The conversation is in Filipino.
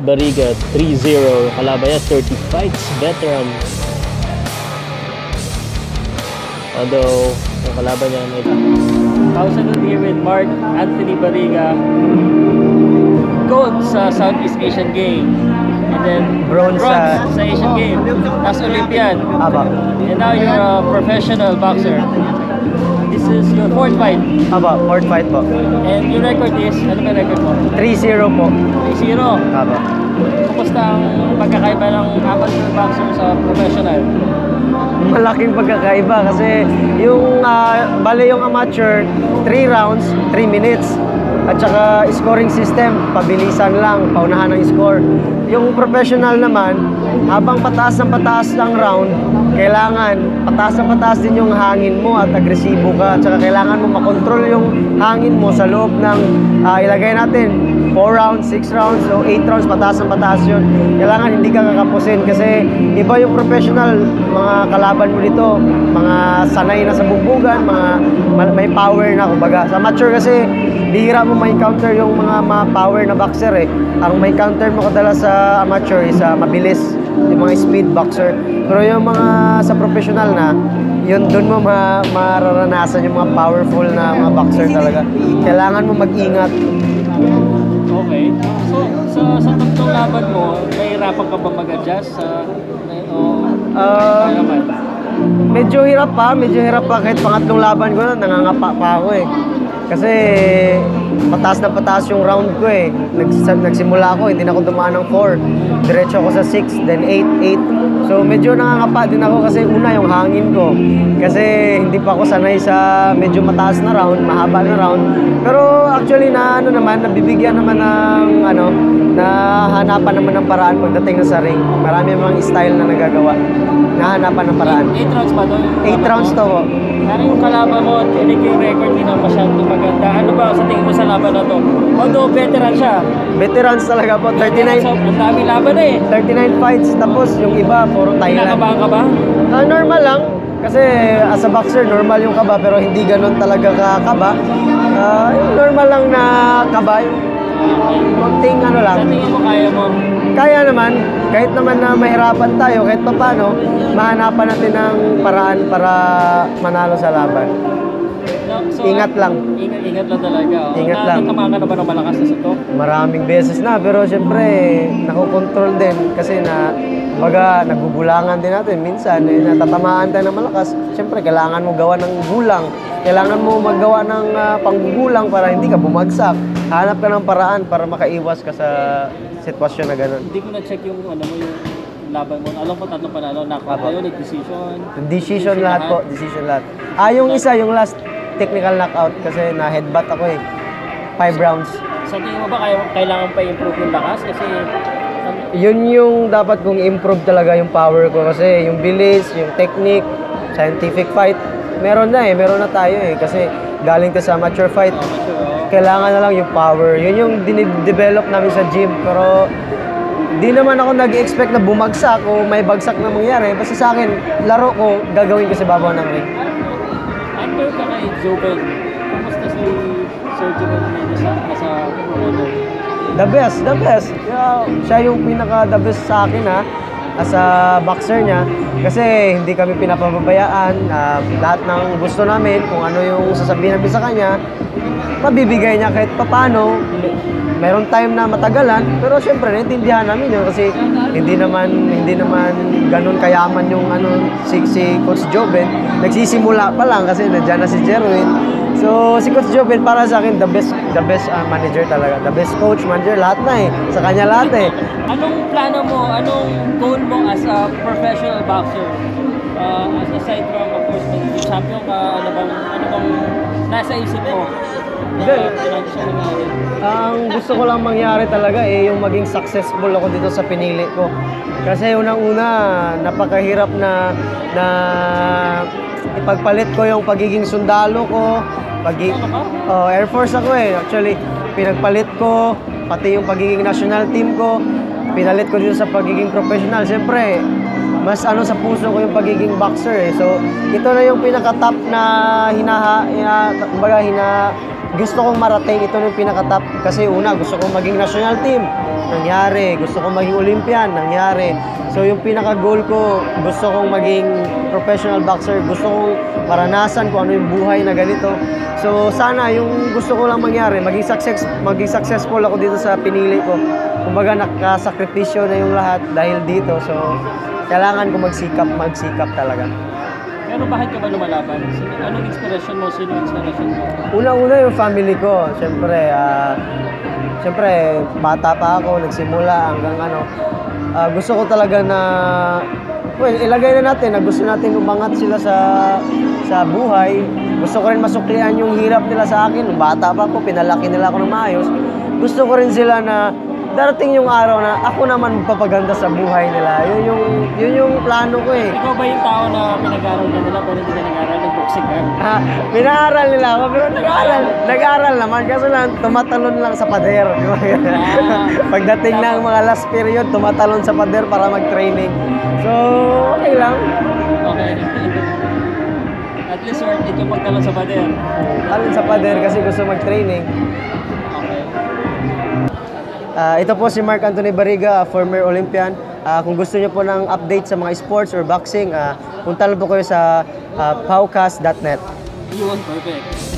Bariga 3-0. Kalaban niya 30 fights, veteran. Although, yung kalaban niya may 1,000 here with Mark Anthony Bariga. Gold sa Southeast Asian Game. And then Bronze sa Asian Game. Tapos Olympian. Aba. And now you're a professional boxer. This is your 4th fight. Aba, 4th fight po. And your record is, ano ba record mo? 3-0 po. 3-0. Aba. Kumusta ang pagkakaiba ng amateur boxer sa professional? Malaking pagkakaiba kasi yung bale yung amateur 3 rounds, 3 minutes. At saka scoring system, pabilisan lang, paunahan ng score. Yung professional naman, habang pataas ng pataas ng round, kailangan pataas ng pataas din yung hangin mo at agresibo ka. At saka kailangan mo makontrol yung hangin mo sa loob ng, ilagay natin, 4 rounds, 6 rounds, o 8 rounds, pataas ng pataas yun. Kailangan hindi ka kakapusin kasi iba yung professional, mga kalaban mo dito, mga sanay na sa bugbugan, mga may power na, kumbaga. Sa amateur kasi, bihira mo may counter yung mga power na boxer eh. Ang may counter mo kadalas sa amateur is mabilis, yung mga speed boxer. Pero yung mga sa professional na, yun doon mo mararanasan yung mga powerful na mga boxer talaga. Kailangan mo mag-ingat. Okay. So sa tatlong laban mo, nahihirapan ka ba mag-adjust Medyo hirap pa kahit pangatlong laban ko na, nangangapa pa ako eh. Kasi pataas na pataas yung round ko eh. Nagsimula ako, hindi na ako dumaan ng 4. Diretso ako sa 6, then 8, 8. So medyo nangangapa din ako kasi una yung hangin ko. Kasi hindi pa ako sanay sa medyo mataas na round, mahaba na round. Pero actually nabibigyan naman ng nahanapan naman ng paraan pagdating na sa ring. Marami mga style na nagagawa. Nahanapan ng paraan. 8 rounds ba doon? 8 rounds to po. Ano yung kalaban mo, tinig yung record, hindi na masyadong maganda. Ano ba sa tingin mo sa laban na to? Although veteran siya. Veterans talaga po, 39. So, ang dami laban eh. 39 fights, tapos yung iba, puro Thailand. Kinakabahan ka ba? Normal lang. Kasi as a boxer, normal yung kaba, pero hindi ganun talaga kakaba. Yung normal lang na kaba, yung konting ano lang. Sa tingin mo, kaya mo? Kaya naman, kahit naman na mahirapan tayo, kahit pa paano, mahanapan natin ng paraan para manalo sa laban. So, Ingat lang. Ingat lang talaga. Ingat lang. Natama ka na ba ng malakas na suntok? Maraming beses na, pero siyempre, nakokontrol din kasi nagbubulangan din natin. Minsan, natatamaan tayo ng malakas. Siyempre, kailangan mo gawa ng gulang. Kailangan mo magawa ng panggugulang para hindi ka bumagsak. Hanap ka ng paraan para makaiwas ka sa sitwasyon na gano'n. Hindi ko na-check yung yung laban mo. Alam ko tatlong panalo. Knockout tayo, nag-decision. Decision lahat po. Decision lahat. Yung isa, yung last technical knockout kasi na-headbutt ako eh. 5 rounds. Sa tingin mo ba kailangan pa improve yung lakas? Kasi yun yung dapat kong improve talaga yung power ko kasi yung bilis, yung technique, scientific fight, meron na tayo eh kasi galing to sa amateur fight. Kailangan na lang yung power. Yun yung dinidevelop namin sa gym pero di naman ako nag-expect na bumagsak o may bagsak na mangyari. Basta sa akin, laro ko, gagawin ko sa babaw ng ring. Under ka kay Joven, kumusta si Sir Joven Mendes sa promoter? The best. Siya yung pinaka-the best sa akin as a boxer niya kasi hindi kami pinapababayaan. Lahat ng gusto namin, kung ano yung sasabihin namin sa kanya, mabibigay niya kahit papano. Meron time na matagalan, pero syempre naintindihan namin yun kasi hindi naman ganun kayaman yung si Coach Joven. Nagsisimula pa lang kasi nandiyan na si Jerwin. So si Coach Joven para sa akin the best manager talaga, the best coach, manager, lahat na eh. Sa kanya lahat eh. Anong plano mo, anong goal mo as a professional boxer? Aside from of course magiging champion ka, ano bang nasa isip mo? Ang gusto ko lang mangyari talaga yung maging successful ako dito sa pinili ko. Kasi unang-una, napakahirap na ipagpalit ko yung pagiging sundalo ko. Air Force ako eh. Actually, pinagpalit ko, pati yung pagiging national team ko, pinalit ko dito sa pagiging professional. Siyempre, mas sa puso ko yung pagiging boxer eh. So, ito na yung pinaka-top na gusto kong marating. Ito na yung pinaka-top kasi una, gusto kong maging national team. nangyari. Gusto kong maging Olympian, nangyari. So yung pinaka-goal ko, gusto kong maging professional boxer. Gusto kong maranasan kung ano yung buhay na ganito. So sana yung gusto ko lang mangyari, maging successful ako dito sa pinili ko. Kumbaga nakasakripisyo na yung lahat dahil dito. So kailangan ko magsikap talaga. Pero bakit ka ba lumalaban? Anong inspirasyon mo? Sino yung inspirasyon mo? Una-una yung family ko. Siyempre, bata pa ako, nagsimula hanggang ano. Gusto ko talaga na, ilagay na natin na gusto natin umangat sila sa buhay. Gusto ko rin masuklian yung hirap nila sa akin. Nung bata pa ako, pinalaki nila ako ng maayos. Gusto ko rin sila na darating yung araw na ako naman magpapaganda sa buhay nila. Yun yung plano ko eh. Ikaw ba yung tao na pinag-aaral ka nila pero hindi ka nag-aaral? Nag-boxing ka? Pinaaral nila ako pero nag-aaral naman kasi lang tumatalon lang sa pader. Pagdating ng mga last period, tumatalon sa pader para mag-training. So, okay lang. Okay. At least worth it yung pagtalon sa pader. Talon sa pader kasi gusto mag-training. Ito po si Mark Anthony Barriga, former Olympian. Kung gusto niyo po ng update sa mga sports or boxing, punta lang po kayo sa paucast.net. Yun, perfect.